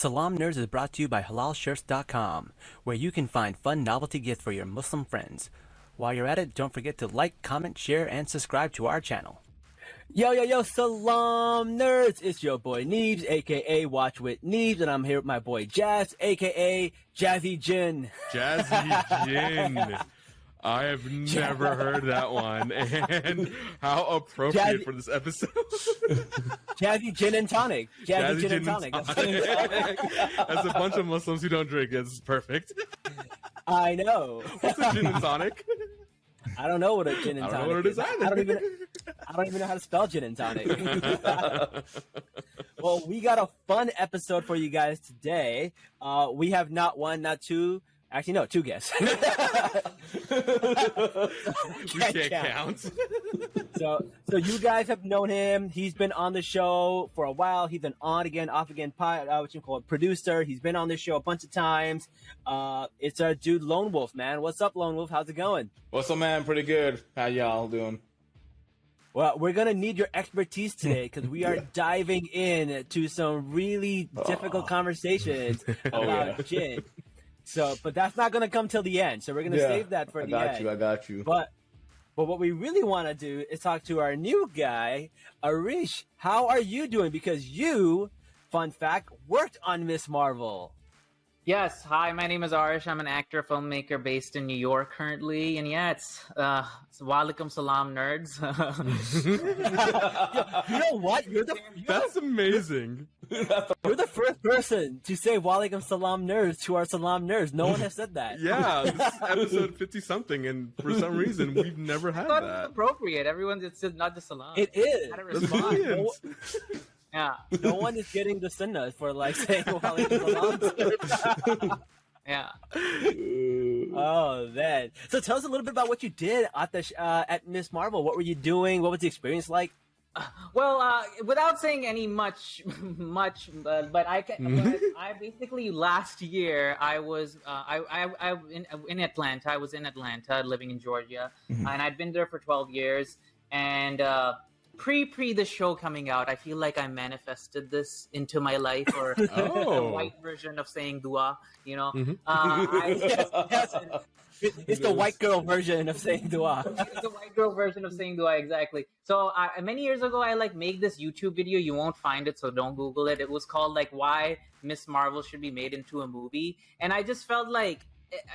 Salaam Nerds is brought to you by halalshirts.com, where you can find fun novelty gifts for your Muslim friends. While you're at it, don't forget to like, comment, share, and subscribe to our channel. Yo, Salaam Nerds! It's your boy Neebz, aka Watch with Neebz, and I'm here with my boy Jazz, aka Jazzy Djinn. Jazzy Djinn. I have never heard that one, and how appropriate for this episode. Jazzy Gin and Tonic. Jazzy Gin and Tonic. As a bunch of Muslims who don't drink, it's perfect. I know. What's a gin and tonic? I don't know what a gin and tonic I don't know what it is either. I don't even know how to spell gin and tonic. Well, we got a fun episode for you guys today. We have not one, not two. Actually, no, two guests. We can't count. So you guys have known him. He's been on the show for a while. He's an on again, off again, what you call it, producer. He's been on the show a bunch of times. It's our dude Lone Wolf, man. What's up, Lone Wolf? How's it going? What's up, man? Pretty good. How y'all doing? Well, we're going to need your expertise today because we are diving in to some really difficult conversations about gin. So, but that's not going to come till the end. So we're going to save that for the end. I got you. But what we really want to do is talk to our new guy, Arish. How are you doing? Because you, fun fact, worked on Miss Marvel. Yes. Hi, my name is Arish. I'm an actor, filmmaker based in New York currently. And yeah, it's Walaikum Salam Nerds. You know what? That's amazing. You're the first person to say Walaikum Salam Nerds to our Salam Nerds. No one has said that. Yeah, this is episode 50-something, and for some reason, we've never had that. It's appropriate. Everyone's, it's not just Salam. It is. How to respond. Yeah. No one is getting the sunnah for like saying Walaikum Salam. Yeah. Oh man! So tell us a little bit about what you did at the at Miss Marvel. What were you doing? What was the experience like? Well, without saying any much, but I basically last year I was in Atlanta. I was in Atlanta, living in Georgia, and I'd been there for 12 years. And pre the show coming out, I feel like I manifested this into my life, or the white version of saying dua. You know, It's the white girl version of saying dua. It's the white girl version of saying dua, exactly. So many years ago, I made this YouTube video. You won't find it, so don't Google it. It was called why Miss Marvel should be made into a movie. And I just felt like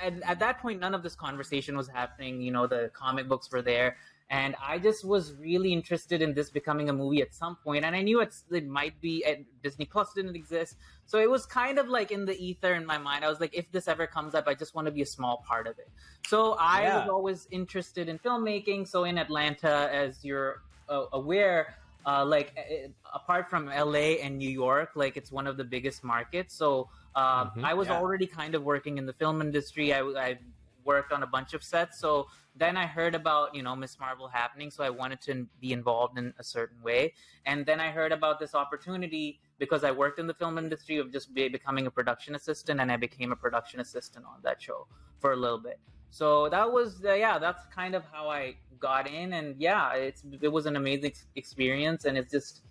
at that point, none of this conversation was happening. You know, the comic books were there. And I just was really interested in this becoming a movie at some point. And I knew it might be, Disney Plus didn't exist. So it was kind of in the ether in my mind. I was like, if this ever comes up, I just want to be a small part of it. So I was always interested in filmmaking. So in Atlanta, as you're aware, apart from LA and New York, it's one of the biggest markets. So I was already kind of working in the film industry. I worked on a bunch of sets. So then I heard about, Miss Marvel happening. So I wanted to be involved in a certain way. And then I heard about this opportunity because I worked in the film industry of just becoming a production assistant. And I became a production assistant on that show for a little bit. So that was, that's kind of how I got in. And yeah, it was an amazing experience. And it's just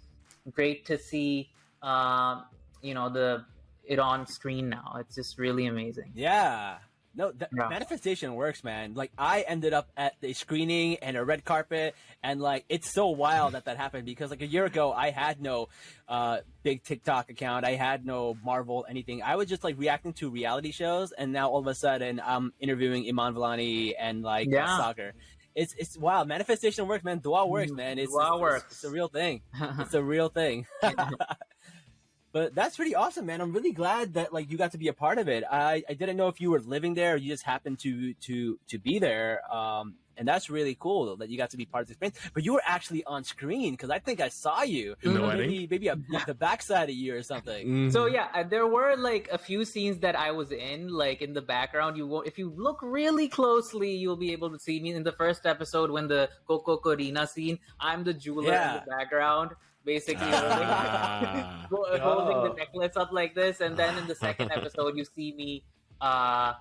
great to see, it on screen now. It's just really amazing. Yeah. No, manifestation works, man. I ended up at the screening and a red carpet, and it's so wild that happened because a year ago I had no big TikTok account, I had no Marvel anything. I was just reacting to reality shows, and now all of a sudden I'm interviewing Iman Vellani and soccer. It's wild. Manifestation works, man. Dua works, man. Dua works. It's a real thing. It's a real thing. But that's pretty awesome, man. I'm really glad that you got to be a part of it. I didn't know if you were living there or you just happened to be there. And that's really cool that you got to be part of the experience. But you were actually on screen because I think I saw you. Maybe the backside of you or something. Mm-hmm. So yeah, there were a few scenes that I was in the background. If you look really closely, you'll be able to see me in the first episode when the Coco Corina scene. I'm the jeweler in the background. Basically holding the necklace up like this, and then in the second episode you see me I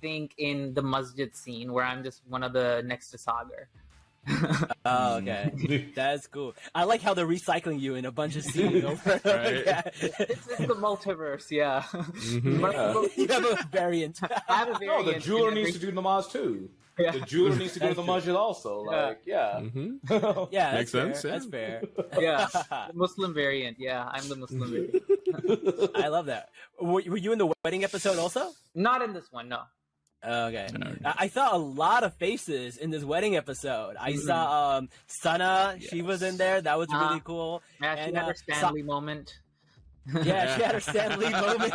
think in the masjid scene where I'm just one of the next to Sagar. Oh, okay. That's cool. I like how they're recycling you in a bunch of scenes over and over Right. again. It's the multiverse, yeah. You have a variant. I have a No, variant. the jeweler in needs every- to do namaz too. Yeah. The jeweler needs to go to the masjid also. Like, yeah. Yeah, Makes that's sense, fair. yeah. That's fair. Yeah, the Muslim variant. Yeah, I'm the Muslim variant. I love that. Were you in the wedding episode also? Not in this one, no. Okay. I saw a lot of faces in this wedding episode. I saw Sana. She was in there. That was really cool. Yeah, she And, had her Stanley moment. Yeah, she had her Stan Lee moment.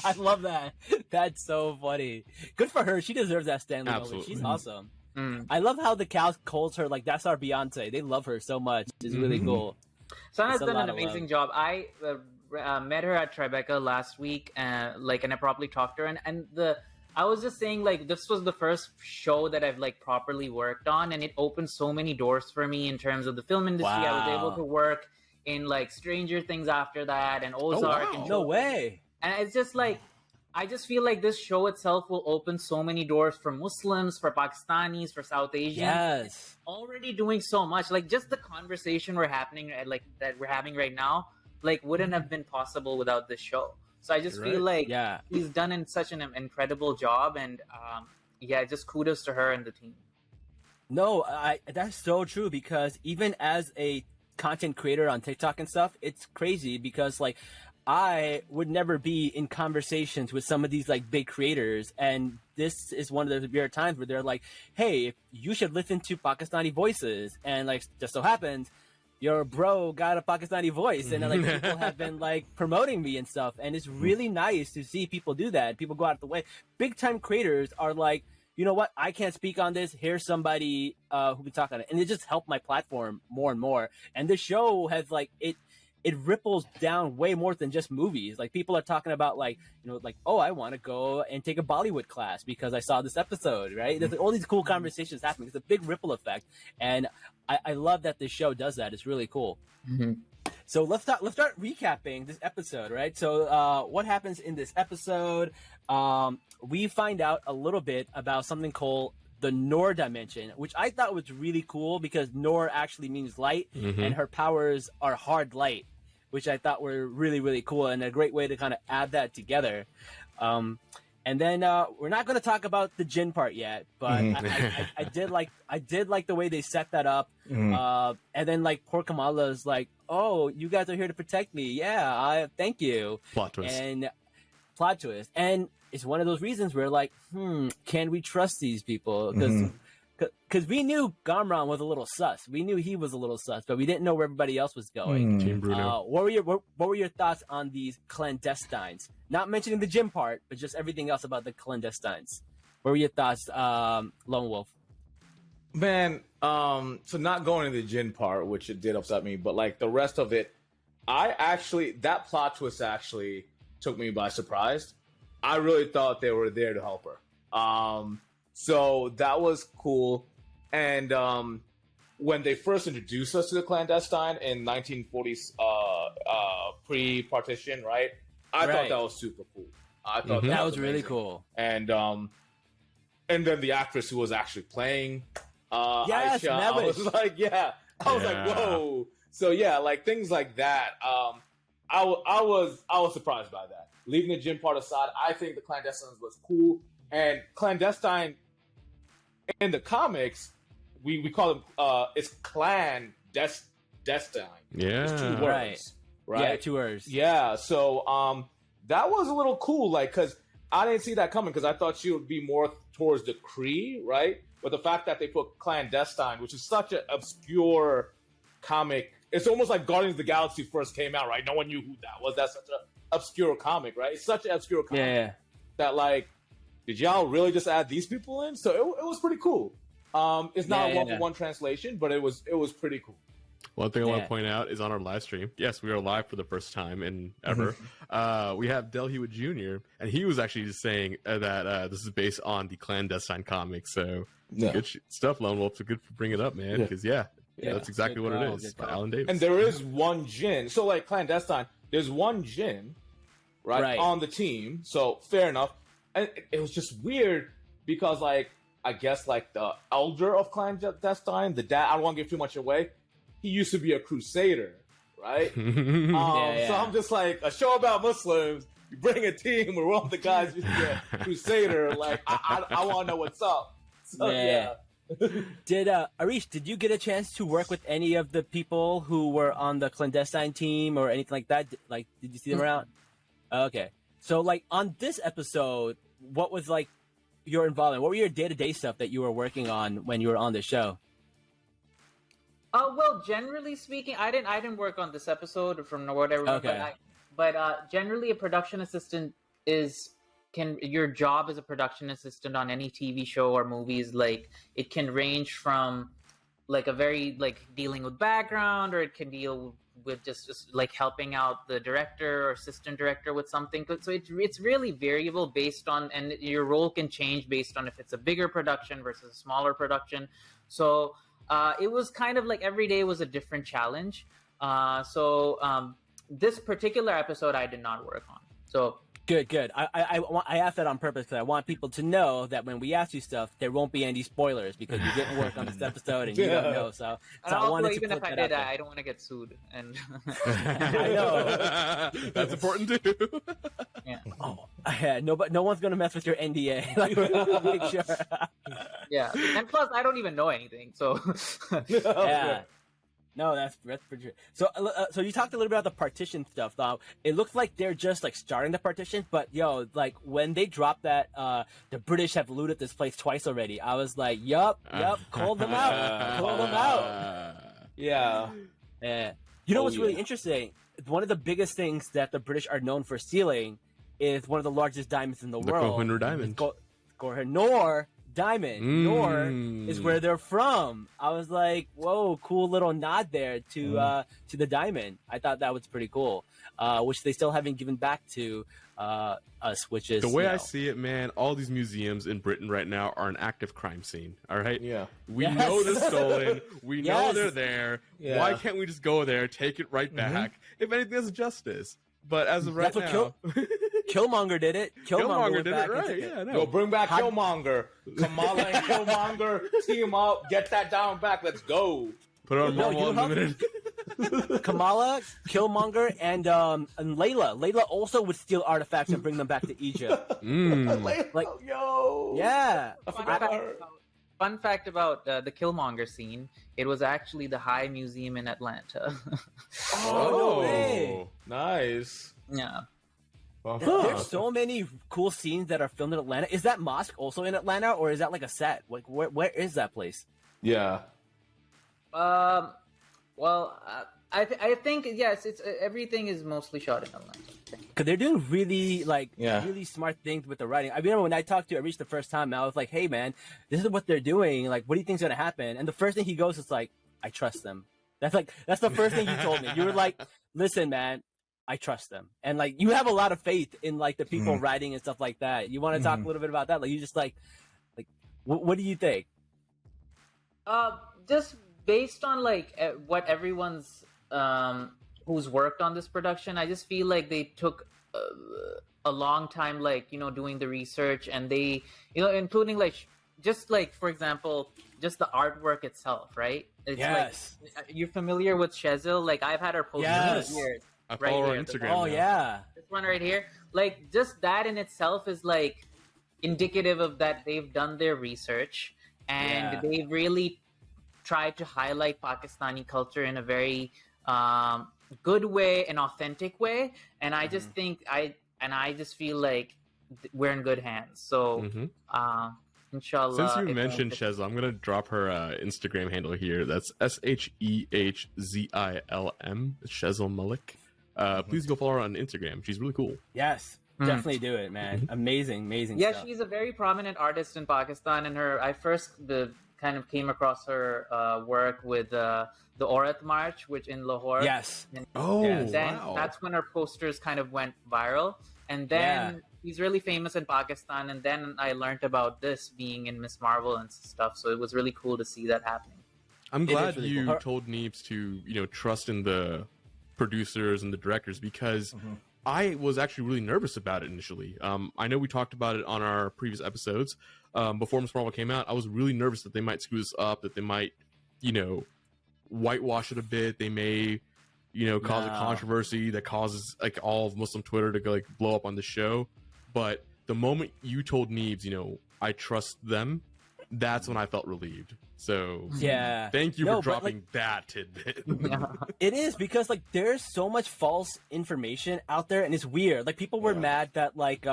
I love that. That's so funny. Good for her. She deserves that Stan Lee moment. Absolutely. She's awesome. Mm. I love how the cow calls her like that's our Beyonce. They love her so much. It's really cool. Sana's It's a done lot an of amazing job. I met her at Tribeca last week, and I properly talked to her, and I was just saying like this was the first show that I've like properly worked on, and it opened so many doors for me in terms of the film industry. I was able to work in like Stranger Things after that, and Ozark. wow. And No way. And it's just like, I just feel like this show itself will open so many doors for Muslims, for Pakistanis, for South Asians. Yes. Already doing so much. Like just the conversation we're having right now, like wouldn't have been possible without this show. So I just You're feel right. like he's done in such an incredible job, and just kudos to her and the team. No, that's so true because even as a content creator on TikTok and stuff, it's crazy because like I would never be in conversations with some of these like big creators, and this is one of the rare times where they're like, hey, you should listen to Pakistani voices, and like just so happens your bro got a Pakistani voice, and like people have been like promoting me and stuff, and it's really nice to see people do that. People go out of the way. Big time creators are like, you know what? I can't speak on this. Here's somebody who can talk on it, and it just helped my platform more and more. And this show has like it ripples down way more than just movies. Like people are talking about like, you know, like, oh, I want to go and take a Bollywood class because I saw this episode, right? There's all these cool conversations happening. It's a big ripple effect, and I love that this show does that. It's really cool. Mm-hmm. So let's start recapping this episode, right? So what happens in this episode? We find out a little bit about something called the Noor dimension, which I thought was really cool because Noor actually means light, and her powers are hard light, which I thought were really, really cool and a great way to kind of add that together. And then we're not going to talk about the Djinn part yet, but I did like the way they set that up. And then like poor Kamala's like, oh, you guys are here to protect me. Yeah, I thank you. Plot twist. And plot twist. And it's one of those reasons where like, can we trust these people? Because we knew Kamran was a little sus. We knew he was a little sus, but we didn't know where everybody else was going. Team Bruno. What were your thoughts on these clandestines? Not mentioning the Djinn part, but just everything else about the clandestines. What were your thoughts, Lone Wolf? Man, so not going to the Djinn part, which it did upset me, but like the rest of it, that plot twist actually took me by surprise. I really thought they were there to help her. So that was cool. And when they first introduced us to the clandestine in 1940s pre-partition, right? I thought that was super cool. I thought that was really amazing. Cool. And then the actress who was actually playing yes, Aisha, I was like, I was like, whoa. So yeah, like things like that. I was surprised by that. Leaving the Djinn part aside, I think the clandestines was cool. And clandestine in the comics, we call them it's clandestine. Yeah. It's 2 words. Right. Yeah, 2 words. Yeah. So that was a little cool, like, because I didn't see that coming because I thought she would be more towards the Kree, right? But the fact that they put clandestine, which is such an obscure comic, it's almost like Guardians of the Galaxy first came out, right? No one knew who that was. That's such an obscure comic, right? It's such an obscure comic that, like, did y'all really just add these people in? So it was pretty cool. It's not a one-for-one translation, but it was pretty cool. One thing I want to point out is on our live stream. Yes, we are live for the first time in ever. We have Del Hewitt Jr. and he was actually just saying that this is based on the clandestine comics. So good stuff, Lone Wolf. So good for bringing it up, man. Because that's exactly what it is. By Alan Davis. And there is one Djinn. So like clandestine, there's one Djinn, right, on the team. So fair enough. And it was just weird because like I guess like the elder of clandestine, the dad. I don't want to give too much away. He used to be a crusader, right? So I'm just like, a show about Muslims. You bring a team where one of the guys used to be a crusader. Like, I want to know what's up. So, yeah. Did Arish, did you get a chance to work with any of the people who were on the clandestine team or anything like that? Like, did you see them around? Okay. So, like, on this episode, what was, like, your involvement? What were your day-to-day stuff that you were working on when you were on the show? Well, generally speaking, I didn't work on this episode from whatever. Okay. But generally, a production assistant your job as a production assistant on any TV show or movies, like, it can range from like a very like dealing with background, or it can deal with just like helping out the director or assistant director with something. So it's really variable based on, and your role can change based on if it's a bigger production versus a smaller production. So it was kind of like every day was a different challenge. This particular episode I did not work on. So Good. I asked that on purpose because I want people to know that when we ask you stuff, there won't be any spoilers because you didn't work on this episode and you don't know. So I wanted to even put that out there. I don't want to get sued. And I know that's important too. Yeah. Oh, yeah. No one's gonna mess with your NDA. Like, make sure. Yeah, and plus I don't even know anything. So yeah. No, that's pretty true. So, so you talked a little bit about the partition stuff. Though it looks like they're just like starting the partition, but like when they dropped that, the British have looted this place twice already. I was like, yup, call them out, Yeah. You know what's really interesting? One of the biggest things that the British are known for stealing is one of the largest diamonds in the world. Kohinoor diamond. Kohinoor diamond. Noor is where they're from. I was like, whoa, cool little nod there to the diamond. I thought that was pretty cool, which they still haven't given back to us, which is the way I see it, man. All these museums in Britain right now are an active crime scene. All right, we know they're stolen. We know they're there. Why can't we just go there, take it right back? If anything, that's justice. But as of right now, Killmonger did it. Killmonger did it right. Yeah, no. Yo, bring back Killmonger. Kamala and Killmonger team up. Get that down back. Let's go. Put it on Marvel Unlimited. Kamala, Killmonger, and Layla. Layla also would steal artifacts and bring them back to Egypt. Like, yo. Yeah. Fun fact about the Killmonger scene, it was actually the High Museum in Atlanta. No way. Nice. Yeah. There's so many cool scenes that are filmed in Atlanta. Is that mosque also in Atlanta, or is that like a set? Like, where is that place? Yeah. Well, I think yes. It's everything is mostly shot in Atlanta. Because they're doing really really smart things with the writing. I remember when I talked to Arish the first time, I was like, "Hey, man, this is what they're doing. Like, what do you think's gonna happen?" And the first thing he goes is like, "I trust them." That's the first thing you told me. You were like, "Listen, man, I trust them," and like you have a lot of faith in like the people writing and stuff like that. You want to talk a little bit about that? Like, you just like what do you think? Just based on like what everyone's who's worked on this production, I just feel like they took a long time, like, you know, doing the research, and they, you know, including like just like, for example, just the artwork itself, right? It's like, you're familiar with Shezil? Like, I've had her post for years. I follow her on Instagram. Oh, yeah. This one right here. Like, just that in itself is like indicative of that they've done their research, and they really tried to highlight Pakistani culture in a very good way, an authentic way. And I just think I just feel like we're in good hands. So inshallah. Since you mentioned Shezil, I'm gonna drop her Instagram handle here. That's SHEHZILM, Shezil Malik. Please go follow her on Instagram. She's really cool. Yes. Definitely do it, man. Amazing stuff. She's a very prominent artist in Pakistan, and I first kind of came across her work with the Aurat March, which in Lahore. Yes. And then that's when her posters kind of went viral, and then he's really famous in Pakistan. And then I learned about this being in Miss Marvel and stuff, so it was really cool to see that happening. I'm glad you told Neebz to, you know, trust in the producers and the directors, because I was actually really nervous about it initially. I know we talked about it on our previous episodes. Before Miss Marvel came out, I was really nervous that they might screw this up, that they might, whitewash it a bit. They may, cause a controversy that causes like all of Muslim Twitter to go like blow up on the show. But the moment you told Neebz, I trust them, that's when I felt relieved. So yeah, thank you for dropping that tidbit. It is because like there's so much false information out there, and it's weird. Like people were mad that like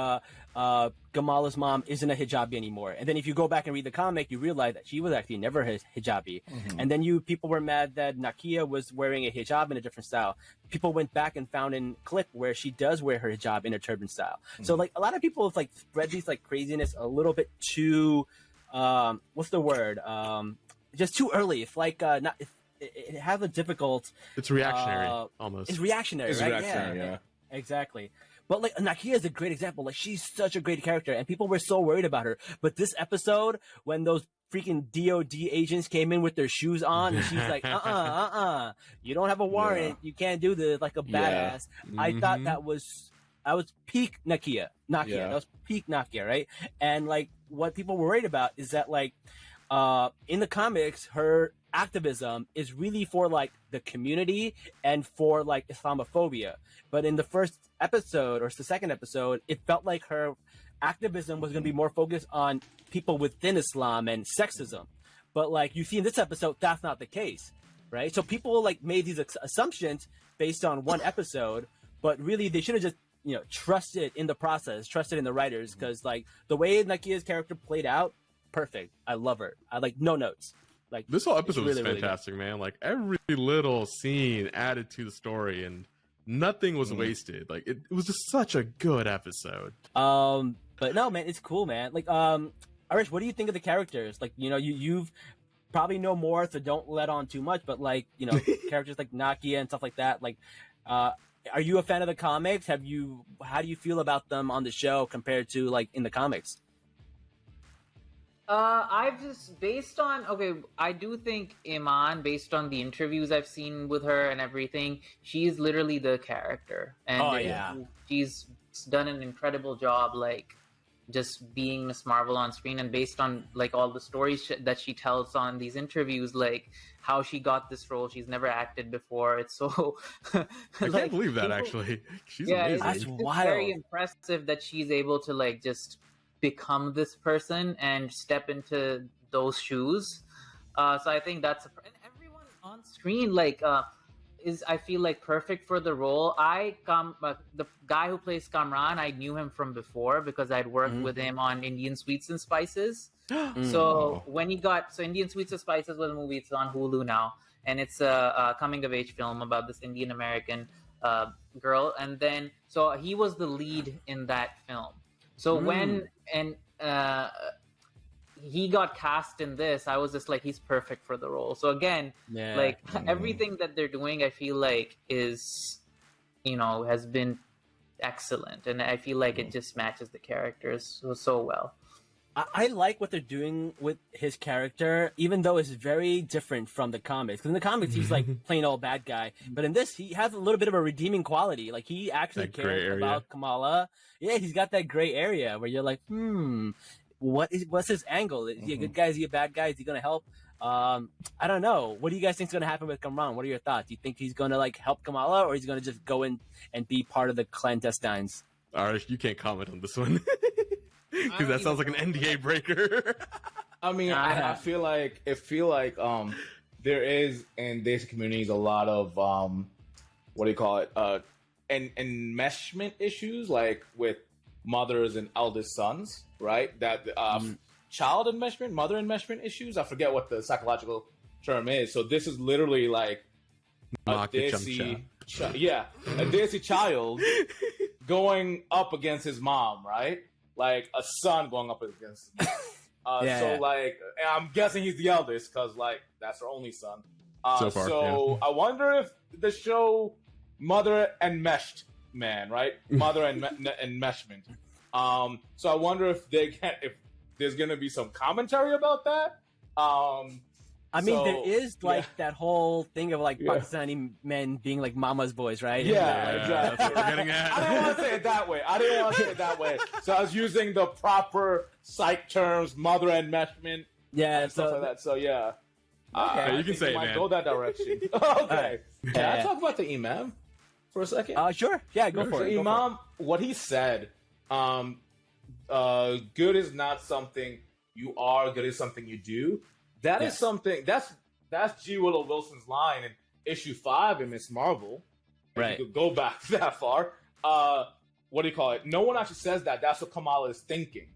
Kamala's mom isn't a hijabi anymore, and then if you go back and read the comic, you realize that she was actually never a hijabi. And then people were mad that Nakia was wearing a hijab in a different style. People went back and found a clip where she does wear her hijab in a turban style. So like a lot of people have like spread these like craziness a little bit too. What's the word? Just too early. If like it has a difficult. It's reactionary almost. It's reactionary, It's right? reactionary, Yeah, exactly. But like Nakia is a great example. Like she's such a great character, and people were so worried about her. But this episode, when those freaking DOD agents came in with their shoes on, and she's like, you don't have a warrant, you can't do this, like a badass. I thought that was peak Nakia. That was peak Nakia, right? And like what people were worried about is that like in the comics, her activism is really for like the community and for like Islamophobia. But in the first episode or the second episode, it felt like her activism was going to be more focused on people within Islam and sexism. But like you see in this episode, that's not the case, right? So people like made these assumptions based on one episode, but really they should have just trusted in the process, trusted in the writers, because like the way Nakia's character played out, perfect. I love her. I like no notes. Like this whole episode was really, fantastic, man. Like every little scene added to the story, and nothing was wasted. Like it was just such a good episode. But no, man, it's cool, man. Like Arish, what do you think of the characters? Like you've probably know more, so don't let on too much. But like characters like Nakia and stuff like that. Like, are you a fan of the comics? How do you feel about them on the show compared to like in the comics? I've just I do think Iman, based on the interviews I've seen with her and everything, she's literally the character, and she's done an incredible job, like just being Miss Marvel on screen. And based on like all the stories that she tells on these interviews, like how she got this role, she's never acted before. It's so I can't believe that actually. She's amazing. That's wild. Very impressive that she's able to like just become this person and step into those shoes. So I think and everyone on screen like is, I feel like, perfect for the role. The guy who plays Kamran, I knew him from before because I'd worked with him on Indian Sweets and Spices. So when Indian Sweets and Spices was a movie. It's on Hulu now, and it's a coming of age film about this Indian American girl. And then so he was the lead in that film. So when he got cast in this, I was just like, he's perfect for the role. So again, everything that they're doing, I feel like is, has been excellent. And I feel like it just matches the characters so well. I like what they're doing with his character, even though it's very different from the comics. Because in the comics, he's like plain old bad guy. But in this, he has a little bit of a redeeming quality. Like he actually cares about Kamala. Yeah, he's got that gray area where you're like, what's his angle? Is he a good guy? Is he a bad guy? Is he going to help? I don't know. What do you guys think is going to happen with Kamran? What are your thoughts? Do you think he's going to like help Kamala, or he's going to just go in and be part of the clandestines? Arish, you can't comment on this one. Because that sounds like an NDA breaker. I mean, I feel like there is in these communities a lot of enmeshment issues, like with mothers and eldest sons, right? That child enmeshment, mother enmeshment issues. I forget what the psychological term is. So this is literally like a Desi child going up against his mom, right? Like a son going up against him. So like, I'm guessing he's the eldest because like that's her only son. So I wonder if the show Mother Enmeshed Man, right? Mother Enmeshment. So I wonder if if there's gonna be some commentary about that. I mean, So, there is like yeah. that whole thing of like Yeah. Pakistani men being like mama's boys, right? Yeah, And, exactly. That's what we're getting at. I didn't want to say it that way. So I was using the proper psych terms, mother enmeshment, yeah. and stuff So like that. So yeah. Okay, you can say it, might man. go that direction. Okay. Can I Yeah. talk about the imam for a second? sure. Yeah, go for So it. Go for Imam, what he said, good is not something you are, good is something you do. That is Yes. something that's G. Willow Wilson's line in issue 5 in Miss Marvel. If Right. you could go back that far. What do you call it? No one actually says that. That's what Kamala is thinking.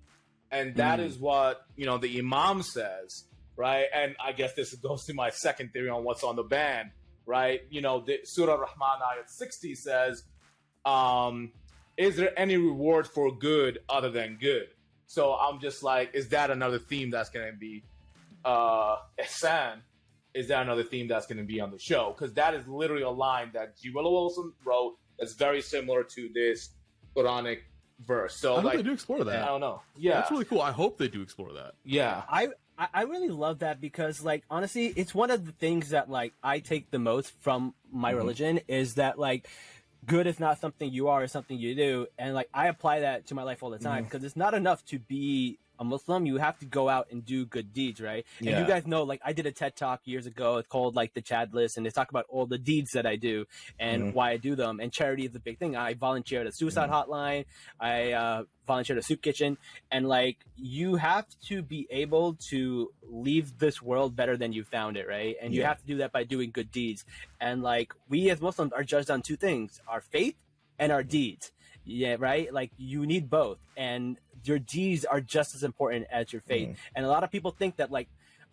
And that is what, the Imam says, right? And I guess this goes to my second theory on what's on the ban, right? The Surah Rahman ayat 60 says, is there any reward for good other than good? So I'm just like, is that another theme that's going to be Ihsan? Is that another theme that's going to be on the show? Because that is literally a line that G. Willow Wilson wrote that's very similar to this Quranic verse. So I hope like, they do explore that. I don't know. Yeah, That's really cool. I hope they do explore that. yeah, I really love that because like honestly, it's one of the things that like I take the most from my religion is that like good is not something you are, it's something you do, and like I apply that to my life all the time because it's not enough to be a Muslim. You have to go out and do good deeds, right? And Yeah. you guys know, like I did a TED talk years ago. It's called like the Chad List, and they talk about all the deeds that I do and why I do them. And charity is a big thing. I volunteer at a suicide hotline. I volunteer at a soup kitchen, and like you have to be able to leave this world better than you found it, right? And you have to do that by doing good deeds. And like we as Muslims are judged on two things: our faith and our deeds. Yeah, right. Like you need both, and your deeds are just as important as your faith. And a lot of people think that like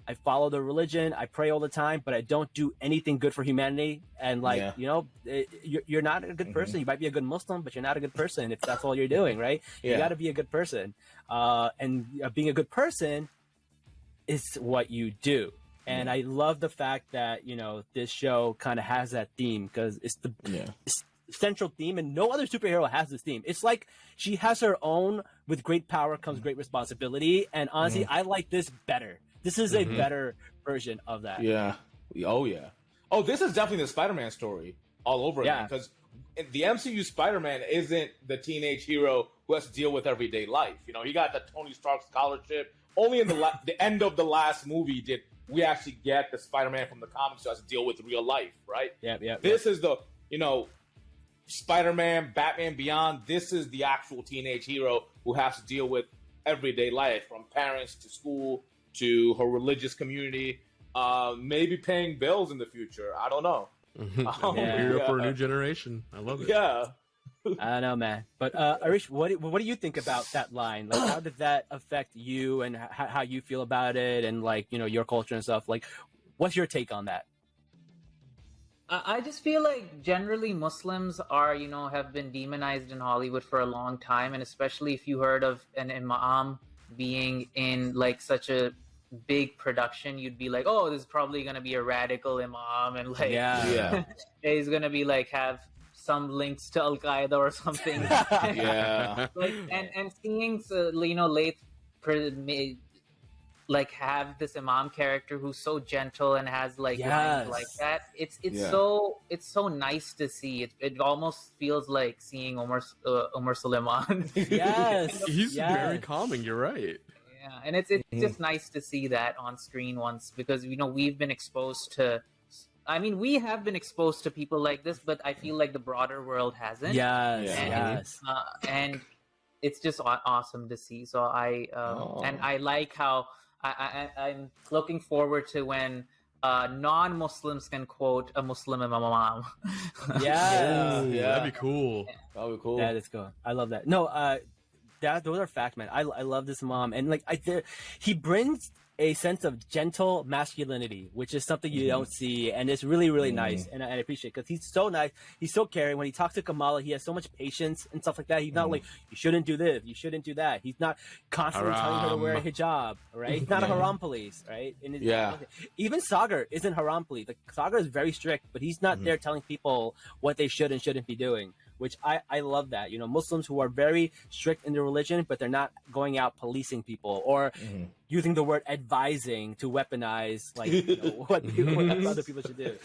I follow the religion, I pray all the time, but I don't do anything good for humanity. And like you're not a good person. You might be a good Muslim, but you're not a good person if that's all you're doing, right? You got to be a good person, and being a good person is what you do. And I love the fact that this show kind of has that theme because it's the central theme, and no other superhero has this theme. It's like she has her own. With great power comes great responsibility, and honestly, I like this better. This is a better version of that. yeah. Oh yeah. Oh, this is definitely the Spider-Man story all over again because the MCU Spider-Man isn't the teenage hero who has to deal with everyday life. He got the Tony Stark scholarship. Only in the end of the last movie did we actually get the Spider-Man from the comics who has to deal with real life, right? Yeah. This is the Spider-Man, Batman Beyond. This is the actual teenage hero who has to deal with everyday life, from parents to school to her religious community, maybe paying bills in the future. I don't know. Hero for a new generation. I love it. Yeah. I don't know, man. But Arish, what do you think about that line? Like, how did that affect you, and how you feel about it, and like your culture and stuff? Like, what's your take on that? I just feel like generally Muslims are, have been demonized in Hollywood for a long time, and especially if you heard of an imam being in like such a big production, you'd be like, oh, this is probably gonna be a radical imam, and like, he's gonna be like have some links to Al Qaeda or something. Yeah. Like, and seeing late like have this imam character who's so gentle and has like lines like that. It's so nice to see. It almost feels like seeing Omar Suleiman. Yes, He's very calming. You're right. Yeah, and it's just nice to see that on screen once, because we've been exposed to. I mean, we have been exposed to people like this, but I feel like the broader world hasn't. And it's just awesome to see. So and I like how. I'm looking forward to when non-Muslims can quote a Muslim imam. That'd be cool. That'd be cool. That is cool. I love that. No, those are facts, man. I love this imam, and like he brings a sense of gentle masculinity, which is something you don't see, and it's really, really nice, and I appreciate it because he's so nice. He's so caring. When he talks to Kamala, he has so much patience and stuff like that. He's not like, you shouldn't do this, you shouldn't do that. He's not constantly telling her to wear a hijab, right? He's not a haram police, right? And even Sagar isn't haram police. Like Sagar is very strict, but he's not there telling people what they should and shouldn't be doing. which I love that. You know, Muslims who are very strict in their religion, but they're not going out policing people or using the word advising to weaponize like what other people should do.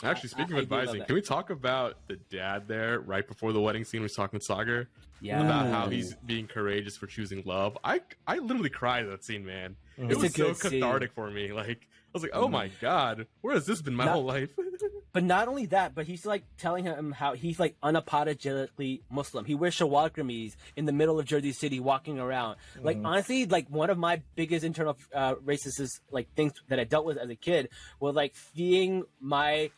Actually, speaking of advising, can we talk about the dad there right before the wedding scene? We was talking with Sagar about how he's being courageous for choosing love. I literally cried at that scene, man. It was so cathartic for me. Like I was like, oh my god, where has this been my whole life? But not only that, but he's like telling him how he's like unapologetically Muslim. He wears shawal kameez in the middle of Jersey City, walking around. Like honestly, like one of my biggest internal racist like things that I dealt with as a kid was like seeing my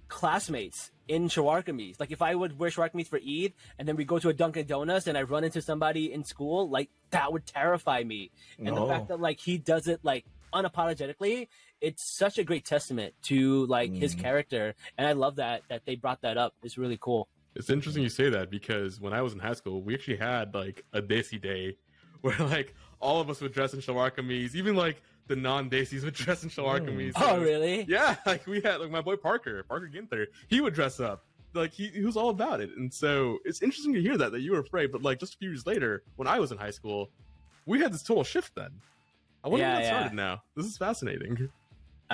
classmates in shawar kameez. Like if I would wear shawar kameez for Eid and then we go to a Dunkin' Donuts and I run into somebody in school, like that would terrify me. And the fact that like he does it like unapologetically, it's such a great testament to like his character, and I love that they brought that up. It's really cool. It's interesting you say that because when I was in high school, we actually had like a Desi day where like all of us would dress in shawar kameez, even like the non-Desis would dress in shawar kameez. Oh, really? Yeah, like we had like my boy Parker Ginther, he would dress up. Like he was all about it. And so it's interesting to hear that you were afraid, but like just a few years later, when I was in high school, we had this total shift then. I wonder when that started now. This is fascinating.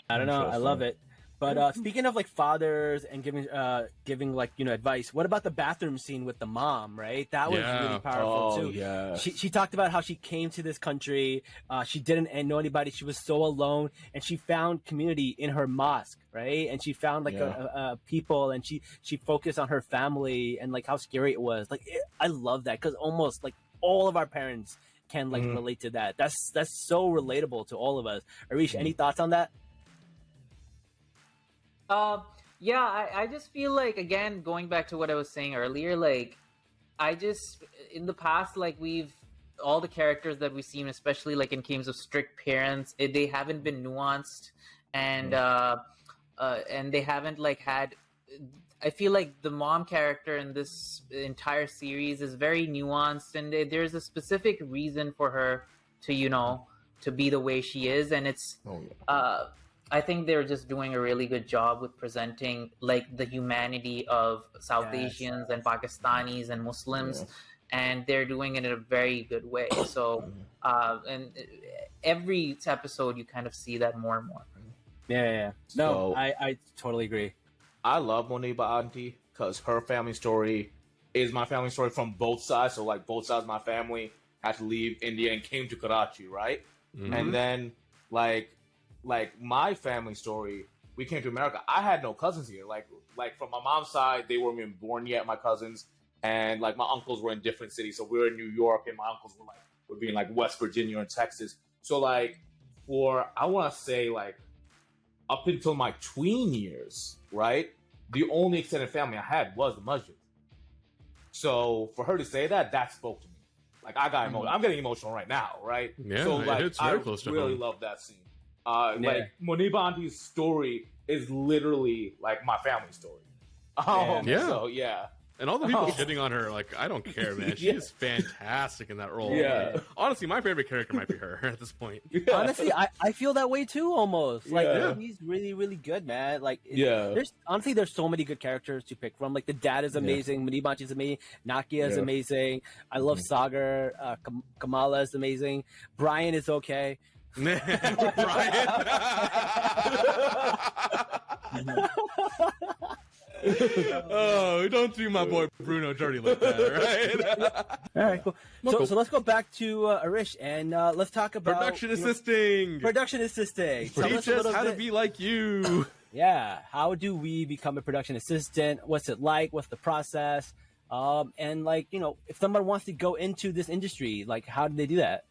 I don't know. I love it. But speaking of like fathers and giving like, you know, advice, what about the bathroom scene with the mom, right? That was really powerful too. Yeah. She talked about how she came to this country. She didn't know anybody. She was so alone, and she found community in her mosque, right? And she found like people, and she focused on her family and like how scary it was. Like I love that because almost like all of our parents can like relate to that. That's so relatable to all of us. Arish, any thoughts on that? I just feel like, again, going back to what I was saying earlier, like I just in the past, like all the characters that we've seen, especially like in games of strict parents, they haven't been nuanced, and they haven't like had. I feel like the mom character in this entire series is very nuanced, and there's a specific reason for her to be the way she is, and it's. I think they're just doing a really good job with presenting like the humanity of South Asians and Pakistanis and Muslims, and they're doing it in a very good way. So, and every episode you kind of see that more and more. Yeah. No, I totally agree. I love Moniba Auntie because her family story is my family story from both sides. So like both sides of my family had to leave India and came to Karachi, right? And then like my family story, we came to America. I had no cousins here. Like from my mom's side, they weren't even born yet, my cousins, and like my uncles were in different cities. So we were in New York, and my uncles would be in like West Virginia and Texas. So like I want to say like up until my tween years, right? The only extended family I had was the Muslims. So for her to say that spoke to me. Like I got emotional. I'm getting emotional right now, right? Yeah, so like I really love that scene. Like Moniba Auntie's story is literally like my family story. So yeah. And all the people shitting on her, like, I don't care, man. She is fantastic in that role. Yeah. Like, honestly, my favorite character might be her at this point. Yeah. Honestly, I feel that way too, almost. Like, he's really, really good, man. Like, there's so many good characters to pick from. Like, the dad is amazing. Moniba Auntie is amazing. Nakia is amazing. I love Sagar. Kamala is amazing. Brian is okay. Brian. Oh, don't do my boy Bruno dirty like that, right? All right, cool. So let's go back to Arish and let's talk about production assisting. Teach us how to be like you. Yeah, how do we become a production assistant? What's it like? What's the process? And like, you know, if someone wants to go into this industry, like, how do they do that?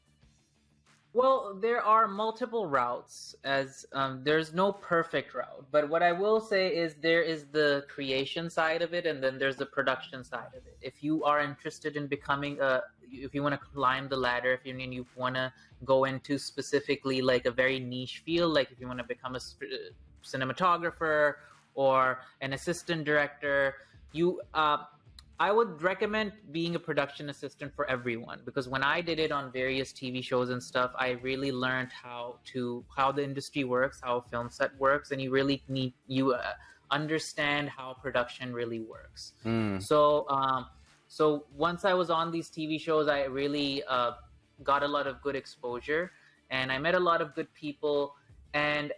Well, there are multiple routes, as there's no perfect route. But what I will say is there is the creation side of it, and then there's the production side of it. If you are interested in becoming if you want to climb the ladder, if you want to go into specifically like a very niche field, like if you want to become a cinematographer or an assistant director, I would recommend being a production assistant for everyone, because when I did it on various TV shows and stuff, I really learned how the industry works, how a film set works, and you really need understand how production really works. Mm. So once I was on these TV shows, I really got a lot of good exposure, and I met a lot of good people.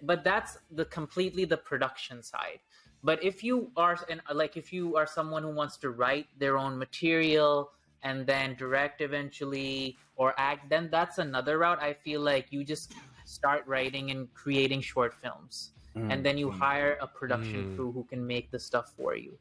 But that's completely the production side. But if you are someone who wants to write their own material and then direct eventually or act, then that's another route. I feel like you just start writing and creating short films, and then you hire a production crew who can make the stuff for you.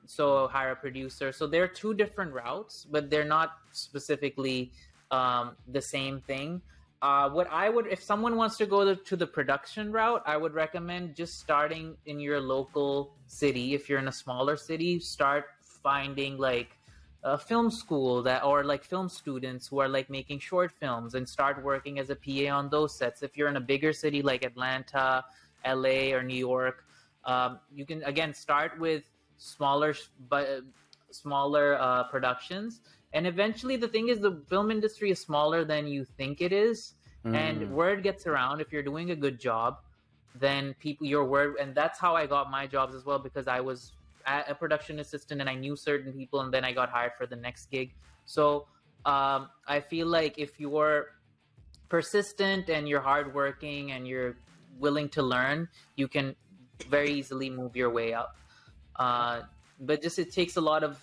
So hire a producer. So there are two different routes, but they're not specifically the same thing. If someone wants to go to the production route, I would recommend just starting in your local city. If you're in a smaller city, start finding like a film school or like film students who are like making short films, and start working as a PA on those sets. If you're in a bigger city like Atlanta, LA, or New York, you can again start with smaller productions. And eventually, the thing is, the film industry is smaller than you think it is. And word gets around. If you're doing a good job, then and that's how I got my jobs as well, because I was a production assistant and I knew certain people, and then I got hired for the next gig. So I feel like if you're persistent and you're hardworking and you're willing to learn, you can very easily move your way up. But just it takes a lot of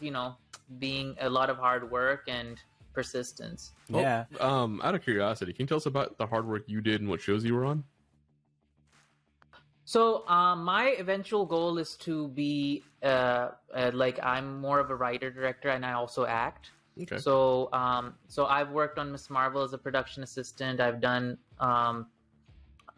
being a lot of hard work and persistence. Yeah. Out of curiosity, can you tell us about the hard work you did and what shows you were on? So my eventual goal is to be I'm more of a writer director, and I also act. Okay. So I've worked on Miss Marvel as a production assistant.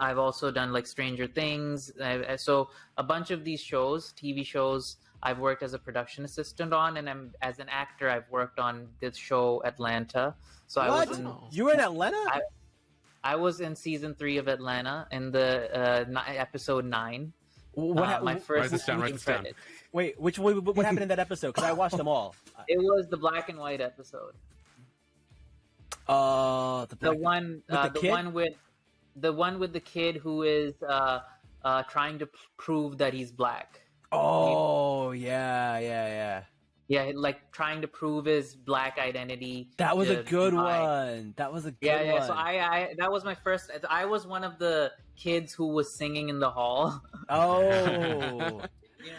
I've also done like Stranger Things. So a bunch of these shows, TV shows, I've worked as a production assistant on, and as an actor, I've worked on this show Atlanta. So what? You were in Atlanta? I was in season 3 of Atlanta in the episode 9. My first. Write this down. Wait, what happened in that episode? Because I watched them all. It was the black and white episode. The one with the kid who is trying to prove that he's black. Oh, yeah. Yeah, like trying to prove his black identity. That was a good one. That was a good one. Yeah. So I that was my first. I was one of the kids who was singing in the hall. Oh.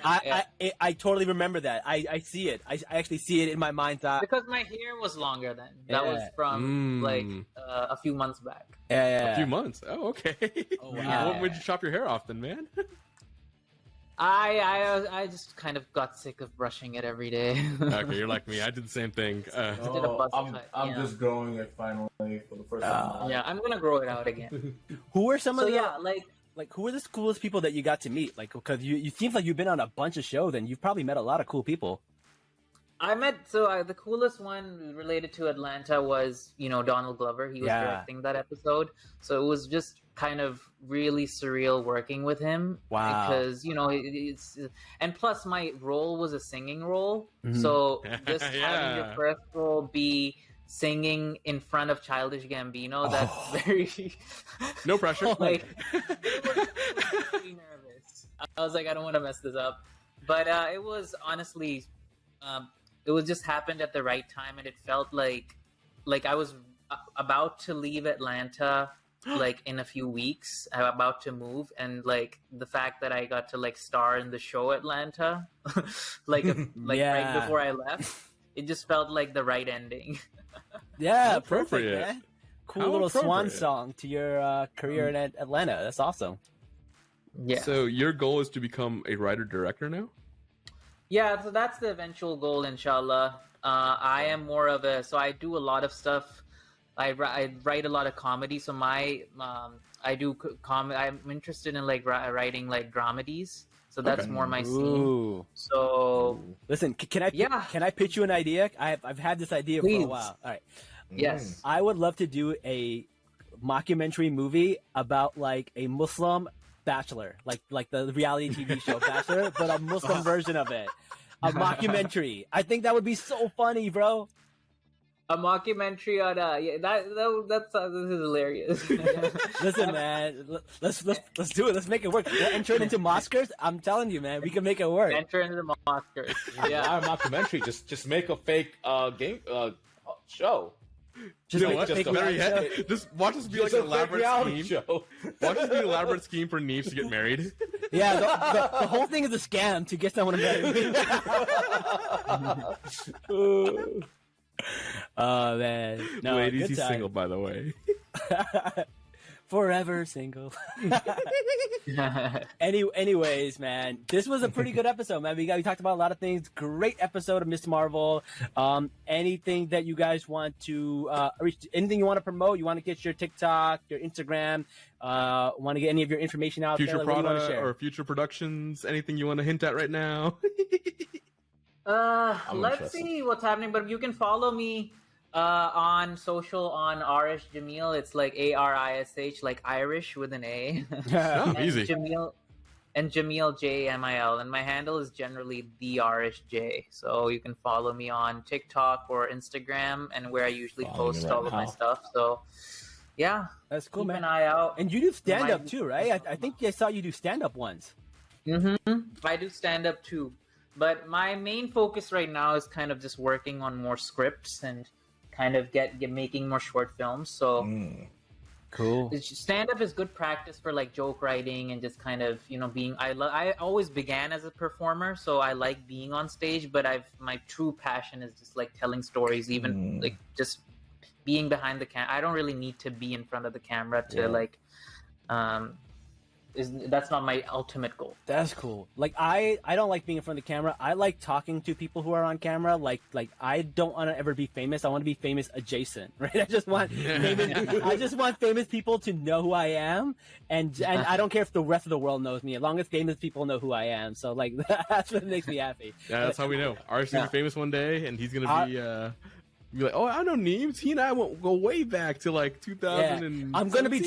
I totally remember that. I see it. I actually see it in my mind's eye. Because my hair was longer then. That was from a few months back. Yeah. A few months. Oh, okay. Oh, wow. When would you chop your hair off then, man? I just kind of got sick of brushing it every day. Okay, you're like me. I did the same thing. I'm just growing it finally for the first time. Yeah, I'm gonna grow it out again. Who are some of the who are the coolest people that you got to meet? Like, because you seem like you've been on a bunch of shows and you've probably met a lot of cool people. The coolest one related to Atlanta was Donald Glover. He was directing that episode, so it was just kind of really surreal working with him. Wow. Because and plus my role was a singing role, so just having your first role be singing in front of Childish Gambino, that's very no pressure. Like, it was really nervous. I was like, I don't want to mess this up, but it was honestly. It was just happened at the right time, and it felt like I was about to leave Atlanta, like in a few weeks. I'm about to move, and like the fact that I got to like star in the show Atlanta, right before I left, it just felt like the right ending. Yeah, appropriate. Perfect, man. Cool little swan song to your career in Atlanta. That's awesome. Yeah. So your goal is to become a writer-director now? Yeah, so that's the eventual goal, inshallah. I am more of I do a lot of stuff. I write a lot of comedy. So I'm interested in like writing like dramedies. So that's more my scene. Ooh. So listen, can I pitch you an idea? I've had this idea Please. for a while. All right. Yes. I would love to do a mockumentary movie about like a Muslim Bachelor, like the reality TV show Bachelor, but a Muslim version of it. A mockumentary. I think that would be so funny, bro. A mockumentary on that's this is hilarious. Listen, man, let's do it. Let's make it work. We'll enter it into Oscars. I'm telling you, man, we can make it work. Enter into the Oscars. Yeah, a mockumentary. Just make a fake game show. Just You know make what? a fake Better reality yet, show. just watch this be like Just an a fake elaborate reality scheme. show. Watch this be an elaborate scheme for Neebz to get married. Yeah, the whole thing is a scam to get someone to marry. Oh man, no, Ladies, good he's time. single, by the way. Forever single. Anyways, man, this was a pretty good episode, man. We talked about a lot of things. Great episode of Miss Marvel. Anything that you guys want to anything you want to promote? You want to get your TikTok, your Instagram? Want to get any of your information out Future there? What do you want to product share? or future productions? Anything you want to hint at right now? I'm Let's see what's happening, but you can follow me on social on Arish Jamil. It's like Arish, like Irish with an A. Oh, easy. Jamil JMIL, and my handle is generally the Arish J. So you can follow me on TikTok or Instagram, and where I usually post all of my stuff. So yeah, That's cool, keep man. an eye out. And you do stand up My- too, right? I think I saw you do stand up once. I do stand up too, but my main focus right now is kind of just working on more scripts and kind of get making more short films. So Cool. stand up is good practice for like joke writing and just kind of being. I always began as a performer, so I like being on stage. But my true passion is just like telling stories, even like just being behind the camera. I don't really need to be in front of the camera to that's not my ultimate goal. That's cool. Like I don't like being in front of the camera. I like talking to people who are on camera. Like I don't want to ever be famous. I want to be famous adjacent, right? I just want famous people to know who I am, and I don't care if the rest of the world knows me, as long as famous people know who I am. So like that's what makes me happy. Yeah, that's how we know. Arish gonna be famous one day, and he's gonna be like, oh, I know Neebz. He and I won't go way back to like 2000. And I'm gonna be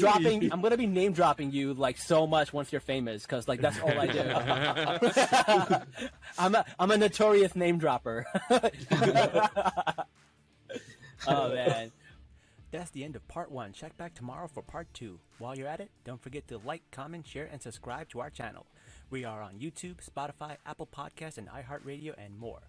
name dropping you like so much once you're famous, because like that's all I do. I'm a notorious name dropper. Oh man. That's the end of part 1. Check back tomorrow for part 2. While you're at it, don't forget to like, comment, share, and subscribe to our channel. We are on YouTube, Spotify, Apple Podcasts, and iHeartRadio, and more.